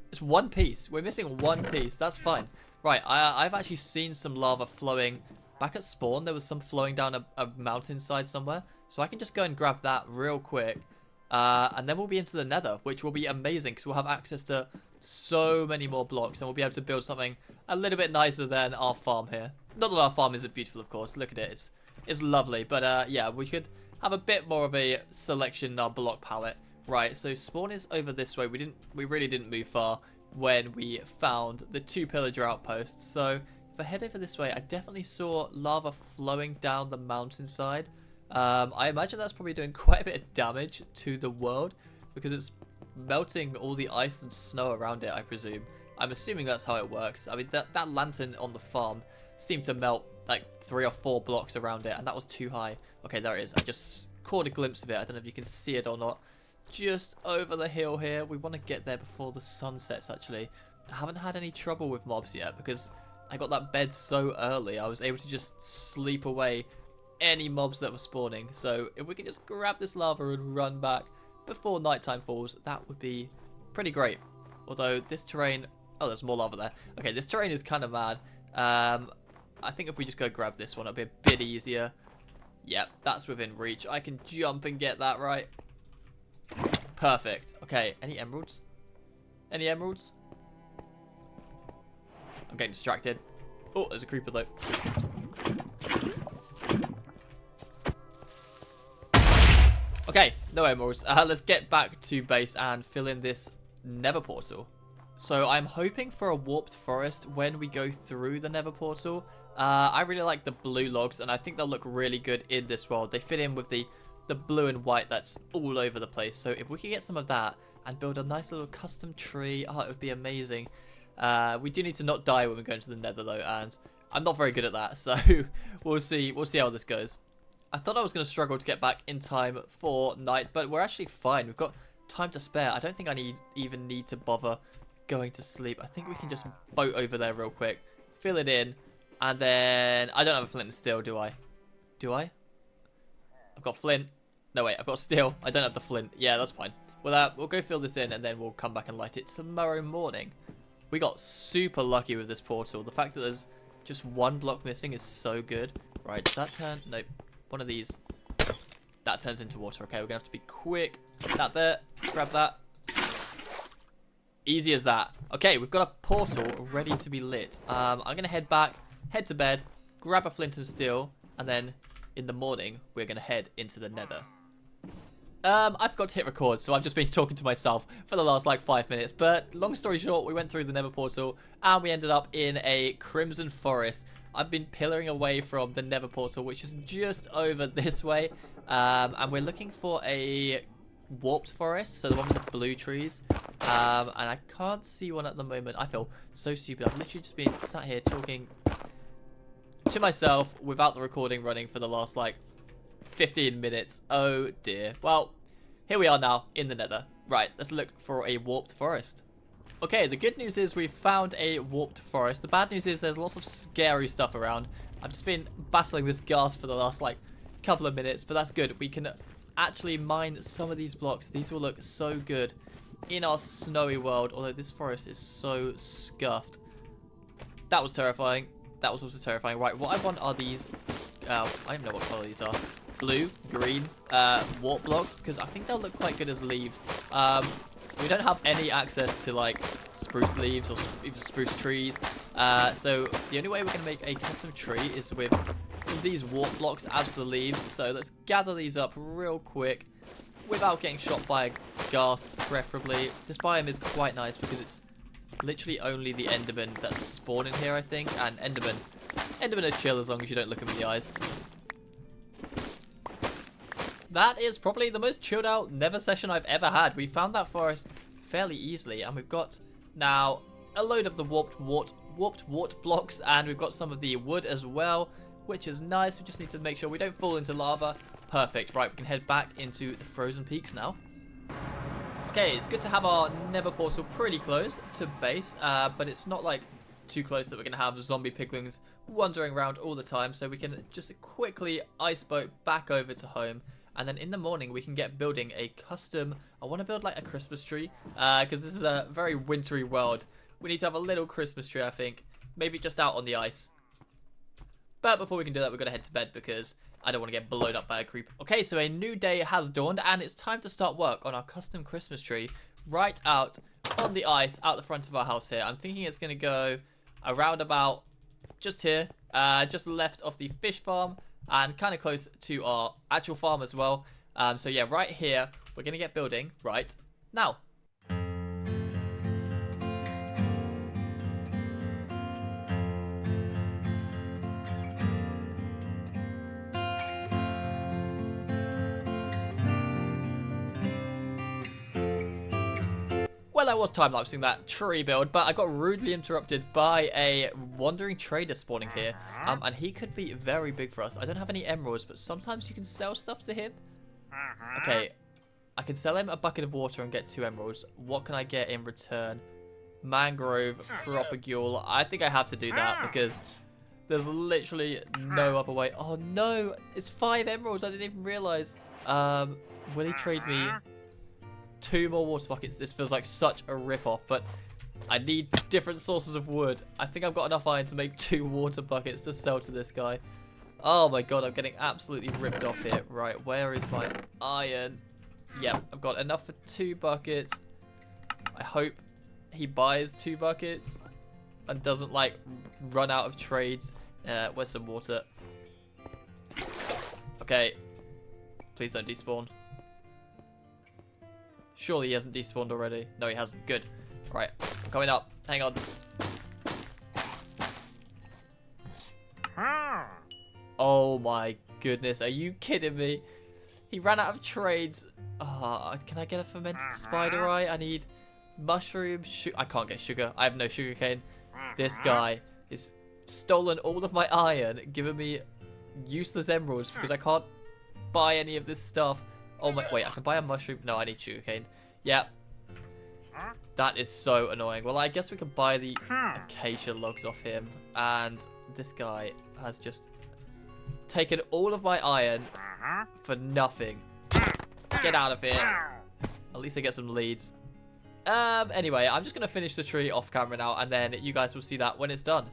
It's 1 piece. We're missing 1 piece. That's fine. Right. I've actually seen some lava flowing. Back at spawn, there was some flowing down a mountainside somewhere. So I can just go and grab that real quick. And then we'll be into the nether, which will be amazing because we'll have access to so many more blocks, and we'll be able to build something a little bit nicer than our farm here. Not that our farm isn't beautiful, of course. Look at it. It's lovely. But yeah, we could have a bit more of a selection in our block palette. Right, so spawn is over this way. We really didn't move far when we found the 2 pillager outposts. So if I head over this way, I definitely saw lava flowing down the mountainside. I imagine that's probably doing quite a bit of damage to the world because it's melting all the ice and snow around it, I presume. I'm assuming that's how it works. I mean, that lantern on the farm seemed to melt like 3 or 4 blocks around it, and that was too high. Okay, there it is. I just caught a glimpse of it. I don't know if you can see it or not. Just over the hill here. We want to get there before the sun sets, actually. I haven't had any trouble with mobs yet because I got that bed so early. I was able to just sleep away any mobs that were spawning. So if we can just grab this lava and run back before nighttime falls, that would be pretty great. Although this terrain... Oh, there's more lava there. Okay, this terrain is kind of mad. I think if we just go grab this one, it'll be a bit easier. Yep, that's within reach. I can jump and get that right. Perfect. Okay, any emeralds? Any emeralds? I'm getting distracted. Oh, there's a creeper though. Okay, no emeralds. Let's get back to base and fill in this nether portal. So I'm hoping for a warped forest when we go through the nether portal. I really like the blue logs, and I think they'll look really good in this world. They fit in with the blue and white that's all over the place. So if we could get some of that and build a nice little custom tree, oh, it would be amazing. We do need to not die when we go into the nether though, and I'm not very good at that. So we'll see how this goes. I thought I was going to struggle to get back in time for night, but we're actually fine. We've got time to spare. I don't think I even need to bother going to sleep. I think we can just boat over there real quick, fill it in, and then I don't have a flint and steel, do I? Do I? I've got flint. No, wait, I've got steel. I don't have the flint. Yeah, that's fine. Well, we'll go fill this in, and then we'll come back and light it tomorrow morning. We got super lucky with this portal. The fact that there's just 1 block missing is so good. Right, does that turn? Nope. One of these. That turns into water. Okay, we're going to have to be quick. That there. Grab that. Easy as that. Okay, we've got a portal ready to be lit. I'm going to head back, head to bed, grab a flint and steel, and then in the morning, we're going to head into the nether. I forgot to hit record, so I've just been talking to myself for the last like 5 minutes. But long story short, we went through the nether portal, and we ended up in a crimson forest. I've been pillaring away from the nether portal, which is just over this way. And we're looking for a warped forest, so the one with the blue trees. And I can't see one at the moment. I feel so stupid. I've literally just been sat here talking to myself without the recording running for the last like 15 minutes. Oh dear. Well, here we are now in the nether. Right, let's look for a warped forest. Okay, the good news is we've found a warped forest. The bad news is there's lots of scary stuff around. I've just been battling this ghast for the last like couple of minutes, but that's good. We can actually mine some of these blocks. These will look so good in our snowy world, although this forest is so scuffed. That was terrifying. That was also terrifying. Right, what I want are these, I don't know what color these are. Blue, green, warp blocks, because I think they'll look quite good as leaves. We don't have any access to like spruce leaves or even spruce trees. So the only way we're going to make a custom tree is with these warp blocks as the leaves. So let's gather these up real quick without getting shot by a ghast, preferably. This biome is quite nice because it's literally only the endermen that spawn in here, I think. And endermen are chill as long as you don't look them in the eyes. That is probably the most chilled out nether session I've ever had. We found that forest fairly easily, and we've got now a load of the warped wart blocks, and we've got some of the wood as well, which is nice. We just need to make sure we don't fall into lava. Perfect. Right, we can head back into the frozen peaks now. Okay, it's good to have our nether portal pretty close to base, but it's not like too close that we're going to have zombie piglins wandering around all the time, so we can just quickly ice boat back over to home. And then in the morning, we can get building a custom... I want to build like a Christmas tree, because this is a very wintry world. We need to have a little Christmas tree, I think. Maybe just out on the ice. But before we can do that, we're going to head to bed because I don't want to get blown up by a creeper. Okay, so a new day has dawned, and it's time to start work on our custom Christmas tree right out on the ice out the front of our house here. I'm thinking it's going to go around about just here, just left of the fish farm and kind of close to our actual farm as well. So yeah, right here, we're going to get building right now. Well, I was time-lapsing that tree build, but I got rudely interrupted by a wandering trader spawning here. And he could be very big for us. I don't have any emeralds, but sometimes you can sell stuff to him. Okay, I can sell him a bucket of water and get 2 emeralds. What can I get in return? Mangrove, propagule. I think I have to do that because there's literally no other way. Oh no, it's 5 emeralds. I didn't even realize. Will he trade me 2 more water buckets? This feels like such a rip-off, but I need different sources of wood. I think I've got enough iron to make 2 water buckets to sell to this guy. Oh my god, I'm getting absolutely ripped off here. Right, where is my iron? Yep, I've got enough for 2 buckets. I hope he buys 2 buckets and doesn't, like, run out of trades. Where's some water? Okay. Please don't despawn. Surely he hasn't despawned already. No, he hasn't. Good. Right, I'm coming up. Hang on. Oh my goodness, are you kidding me? He ran out of trades. Oh, can I get a fermented spider eye? I need mushroom. I can't get sugar. I have no sugar cane. This guy has stolen all of my iron, giving me useless emeralds because I can't buy any of this stuff. Oh my, wait, I can buy a mushroom. No, I need sugarcane. Yep. That is so annoying. Well, I guess we can buy the acacia logs off him. And this guy has just taken all of my iron for nothing. Get out of here. At least I get some leads. Anyway, I'm just going to finish the tree off camera now, and then you guys will see that when it's done.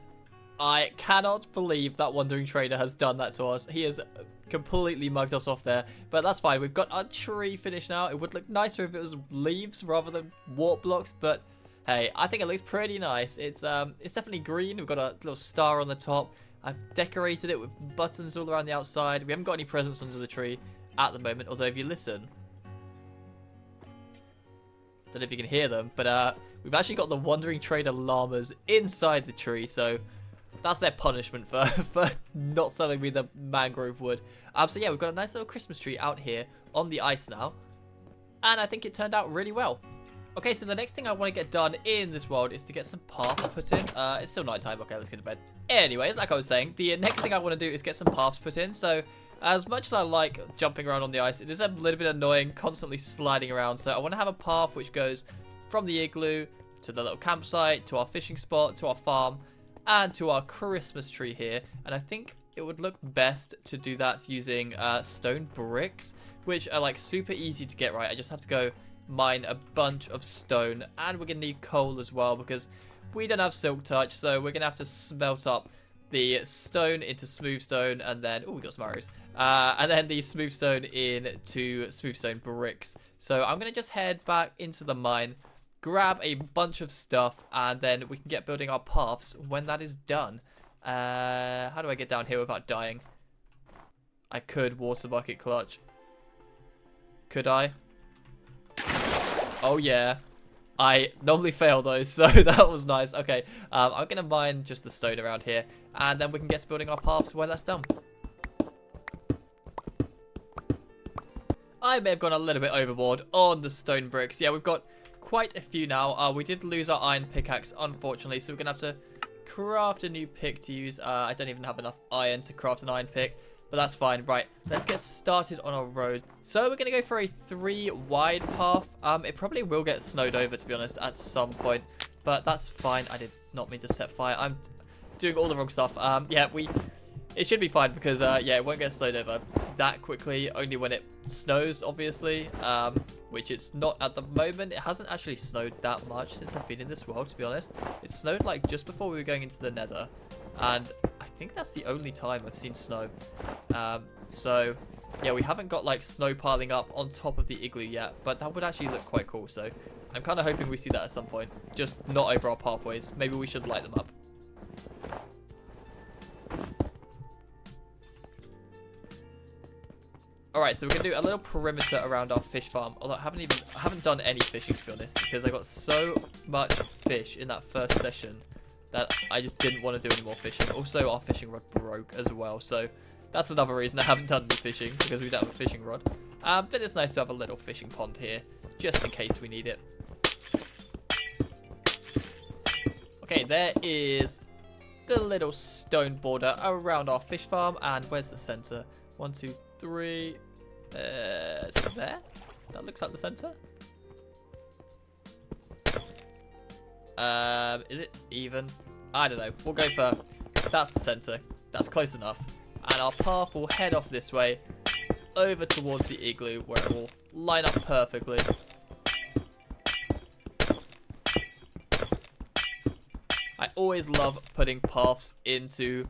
I cannot believe that wandering trader has done that to us. He has completely mugged us off there, but that's fine. We've got our tree finished now. It would look nicer if it was leaves rather than warp blocks, but hey, I think it looks pretty nice. It's definitely green. We've got a little star on the top. I've decorated it with buttons all around the outside. We haven't got any presents under the tree at the moment, although if you listen, don't know if you can hear them, but we've actually got the wandering trader llamas inside the tree, so that's their punishment for not selling me the mangrove wood. So yeah, we've got a nice little Christmas tree out here on the ice now, and I think it turned out really well. Okay, so the next thing I want to get done in this world is to get some paths put in. It's still nighttime. Okay, let's go to bed. Anyways, like I was saying, the next thing I want to do is get some paths put in. So as much as I like jumping around on the ice, it is a little bit annoying constantly sliding around. So I want to have a path which goes from the igloo to the little campsite, to our fishing spot, to our farm, and to our Christmas tree here. And I think it would look best to do that using stone bricks, which are like super easy to get right. I just have to go mine a bunch of stone, and we're gonna need coal as well because we don't have silk touch, so we're gonna have to smelt up the stone into smooth stone, and then we got some arrows, and then the smooth stone into smooth stone bricks. So I'm gonna just head back into the mine, grab a bunch of stuff, and then we can get building our paths when that is done. How do I get down here without dying? I could water bucket clutch. Could I? Oh yeah, I normally fail those, so that was nice. Okay, I'm gonna mine just the stone around here, and then we can get to building our paths when that's done. I may have gone a little bit overboard on the stone bricks. Yeah, we've got quite a few now. We did lose our iron pickaxe, unfortunately, so we're gonna have to craft a new pick to use. I don't even have enough iron to craft an iron pick, but that's fine. Right, let's get started on our road. So we're going to go for a 3 wide path. It probably will get snowed over, to be honest, at some point, but that's fine. I did not mean to set fire. I'm doing all the wrong stuff. Yeah, it should be fine because, yeah, it won't get snowed over that quickly, only when it snows, obviously, which it's not at the moment. It hasn't actually snowed that much since I've been in this world, to be honest. It snowed, like, just before we were going into the nether, and I think that's the only time I've seen snow. So Yeah, we haven't got like snow piling up on top of the igloo yet, but that would actually look quite cool. So I'm kind of hoping we see that at some point. Just not over our pathways. Maybe we should light them up. Alright, so we're going to do a little perimeter around our fish farm. Although I haven't done any fishing, to be honest, because I got so much fish in that first session that I just didn't want to do any more fishing. Also, our fishing rod broke as well, so that's another reason I haven't done any fishing, because we don't have a fishing rod. But it's nice to have a little fishing pond here, just in case we need it. Okay, there is the little stone border around our fish farm, and where's the center? 1, 2, 3. Is it there? That looks like the center. Is it even? I don't know. We'll go for that's the center. That's close enough. And our path will head off this way over towards the igloo where it will line up perfectly. I always love putting paths into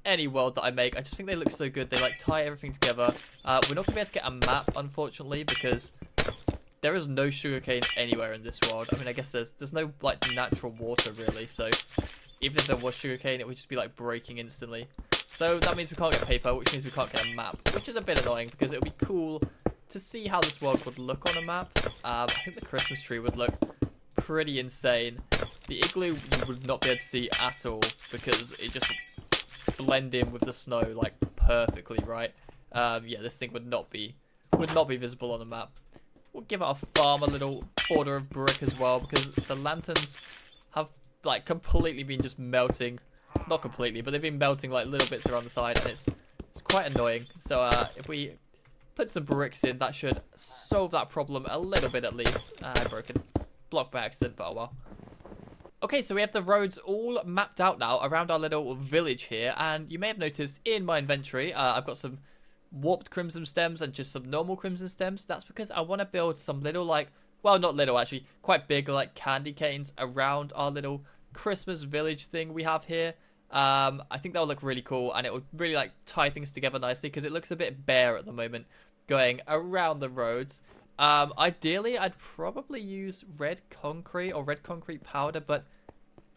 any world that I make. I just think they look so good. They like tie everything together. We're not gonna be able to get a map, unfortunately, because there is no sugarcane anywhere in this world. I mean, I guess there's no like natural water really, so even if there was sugarcane, it would just be like breaking instantly. So that means we can't get paper, which means we can't get a map, which is a bit annoying because it would be cool to see how this world would look on a map. I think the Christmas tree would look pretty insane. The igloo you would not be able to see at all because it just blend in with the snow like perfectly, right? Yeah, this thing would not be visible on a map. We'll give our farm a little border of brick as well because the lanterns have like completely been just melting. Not completely, but they've been melting like little bits around the side, and it's quite annoying. So if we put some bricks in, that should solve that problem a little bit at least. I broke a block by accident, but oh well. Okay, so we have the roads all mapped out now around our little village here, and you may have noticed in my inventory, I've got some warped crimson stems and just some normal crimson stems. That's because I want to build some little like, well, not little actually, quite big like candy canes around our little Christmas village thing we have here. I think that'll look really cool, and it would really like tie things together nicely because it looks a bit bare at the moment going around the roads. Ideally, I'd probably use red concrete or red concrete powder, but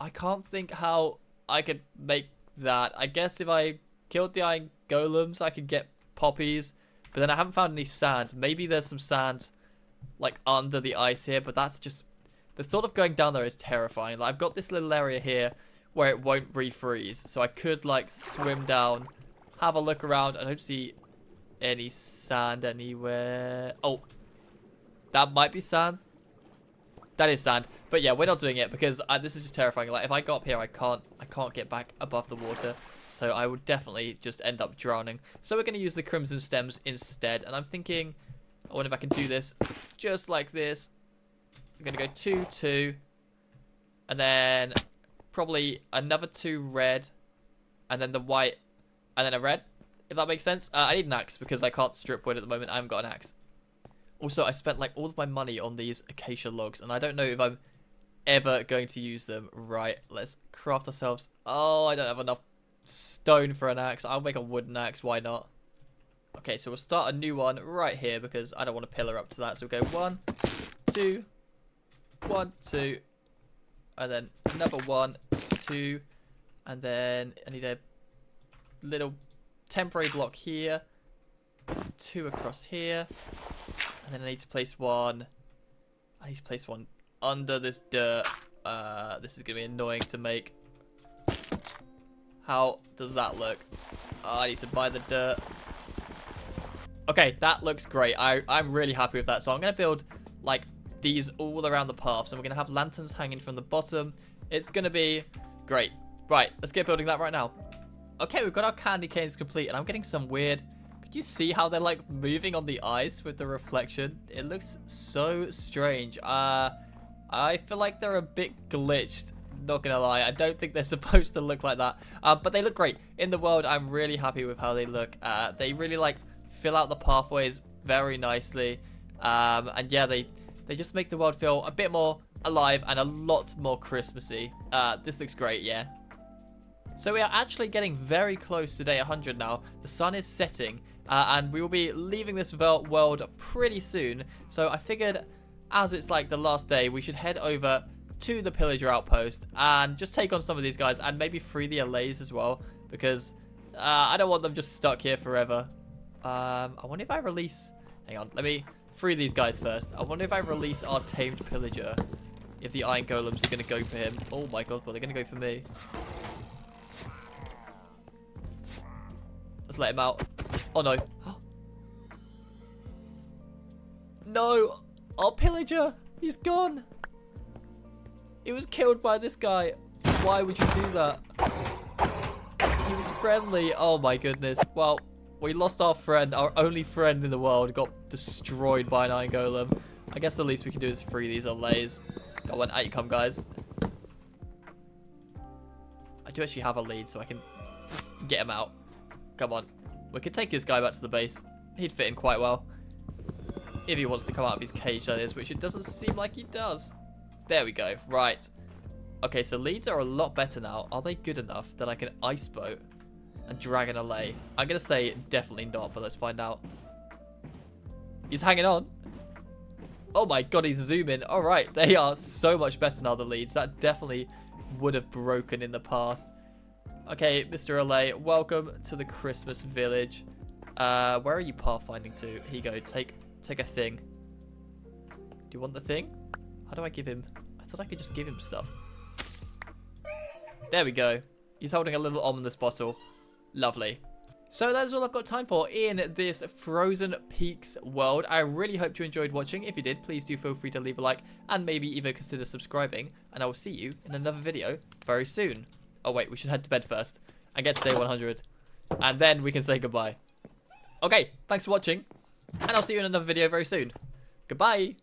I can't think how I could make that. I guess if I killed the iron golems, I could get poppies, but then I haven't found any sand. Maybe there's some sand like under the ice here, but that's just, the thought of going down there is terrifying. Like, I've got this little area here where it won't refreeze, so I could like swim down, have a look around. I don't see any sand anywhere. Oh, that might be sand. That is sand. But yeah, we're not doing it because this is just terrifying. Like, if I got up here, I can't get back above the water. So I would definitely just end up drowning. So we're going to use the crimson stems instead. And I'm thinking, I wonder if I can do this just like this. I'm going to go 2, 2. And then probably another 2 red. And then the white. And then a red. If that makes sense. I need an axe because I can't strip wood at the moment. I haven't got an axe. Also, I spent like all of my money on these acacia logs, and I don't know if I'm ever going to use them. Right, let's craft ourselves. Oh, I don't have enough stone for an axe. I'll make a wooden axe. Why not? Okay, so we'll start a new one right here because I don't want to pillar up to that. So we'll go 1, 2, 1, 2, and then another 1, 2, and then I need a little temporary block here, 2 across here. And then I need to place one. I need to place one under this dirt. This is going to be annoying to make. How does that look? Oh, I need to buy the dirt. Okay, that looks great. I'm really happy with that. So I'm going to build like these all around the paths. And we're going to have lanterns hanging from the bottom. It's going to be great. Right, let's get building that right now. Okay, we've got our candy canes complete. And I'm getting some weird... You see how they're like moving on the ice with the reflection? It looks so strange. I feel like they're a bit glitched, not gonna lie. I don't think they're supposed to look like that, but they look great in the world. I'm really happy with how they look. They really like fill out the pathways very nicely, and yeah, they just make the world feel a bit more alive and a lot more Christmassy. This looks great. Yeah. So we are actually getting very close to day 100 now. The sun is setting. And we will be leaving this world pretty soon. So I figured, as it's like the last day, we should head over to the pillager outpost and just take on some of these guys and maybe free the allays as well, because I don't want them just stuck here forever. I wonder if I release... Hang on, let me free these guys first. I wonder if I release our tamed pillager, if the iron golems are going to go for him. Oh my god, well, they're going to go for me. Let's let him out. Oh no. No! Our pillager! He's gone! He was killed by this guy. Why would you do that? He was friendly. Oh my goodness. Well, we lost our friend. Our only friend in the world got destroyed by an iron golem. I guess the least we can do is free these allays. Go on, out you come, guys. I do actually have a lead, so I can get him out. Come on. We could take this guy back to the base. He'd fit in quite well. If he wants to come out of his cage, that is, which it doesn't seem like he does. There we go. Right. Okay, so leads are a lot better now. Are they good enough that I can ice boat and drag an allay? I'm going to say definitely not, but let's find out. He's hanging on. Oh my god, he's zooming. All right, they are so much better now, the leads. That definitely would have broken in the past. Okay, Mr. Allay, welcome to the Christmas village. Where are you pathfinding to? Here you go. Take a thing. Do you want the thing? How do I give him? I thought I could just give him stuff. There we go. He's holding a little ominous bottle. Lovely. So that is all I've got time for in this Frozen Peaks world. I really hope you enjoyed watching. If you did, please do feel free to leave a like and maybe even consider subscribing. And I will see you in another video very soon. Oh wait, we should head to bed first and get to day 100. And then we can say goodbye. Okay, thanks for watching. And I'll see you in another video very soon. Goodbye.